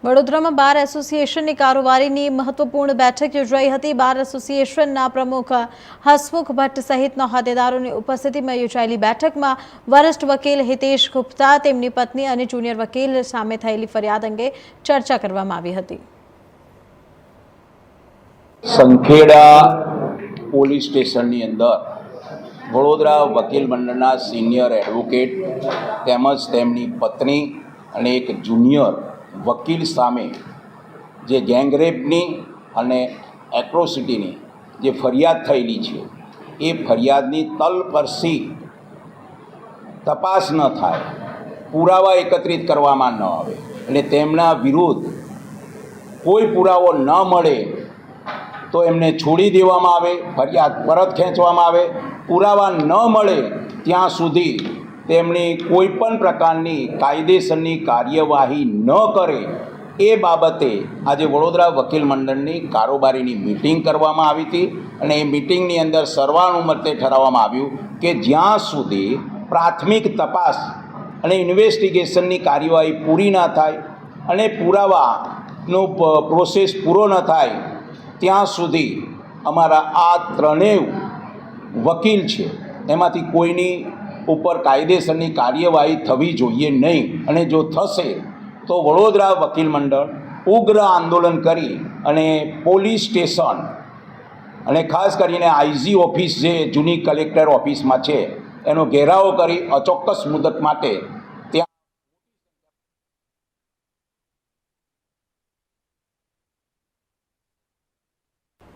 વડોદરામાં બાર એસોસિએશનની કારોબારીની મહત્વપૂર્ણ બેઠક યોજાઈ હતી। બાર એસોસિએશનના પ્રમુખ હસમુખ ભટ્ટ સહિતના હોદ્દેદારોની ઉપસ્થિતિમાં યોજાયેલી બેઠકમાં વરિષ્ઠ વકીલ હિતેશ ગુપ્તા, તેમની પત્ની અને જુનિયર વકીલ સામે થયેલી ફરિયાદ અંગે ચર્ચા કરવામાં આવી હતી। સંખેડા પોલીસ સ્ટેશનની અંદર વડોદરા વકીલ મંડળના સિનિયર એડવોકેટ તેમજ તેમની પત્ની અને એક જુનિયર વકીલ સામે જે ગેંગરેપની અને એટ્રોસિટીની જે ફરિયાદ થયેલી છે એ ફરિયાદની તલપરસી તપાસ ન થાય, પુરાવા એકત્રિત કરવામાં ન આવે અને તેમના વિરુદ્ધ કોઈ પુરાવો ન મળે તો એમને છોડી દેવામાં આવે, ફરિયાદ પરત ખેંચવામાં આવે। પુરાવા ન મળે ત્યાં સુધી તેમની કોઈ પણ પ્રકારની કાયદેસરની કાર્યવાહી ન કરે એ બાબતે આજે વડોદરા વકીલ મંડળની કારોબારીની મિટિંગ કરવામાં આવી હતી અને એ મિટિંગની અંદર સર્વાનુમતે ઠરાવવામાં આવ્યું કે જ્યાં સુધી પ્રાથમિક તપાસ અને ઇન્વેસ્ટિગેશનની કાર્યવાહી પૂરી ન થાય અને પુરાવાનો પ્રોસેસ પૂરો ન થાય ત્યાં સુધી અમારા આ ત્રણેય વકીલ છે એમાંથી કોઈની ઉપર કાયદેસરની કાર્યવાહી થવી જોઈએ નહીં અને જો થશે તો વડોદરા વકીલ મંડળ ઉગ્ર આંદોલન કરી અને પોલીસ સ્ટેશન અને ખાસ કરીને આઈજી ઓફિસ જે જૂની કલેક્ટર ઓફિસમાં છે એનો ઘેરાવો કરી અચોક્કસ મુદત માટે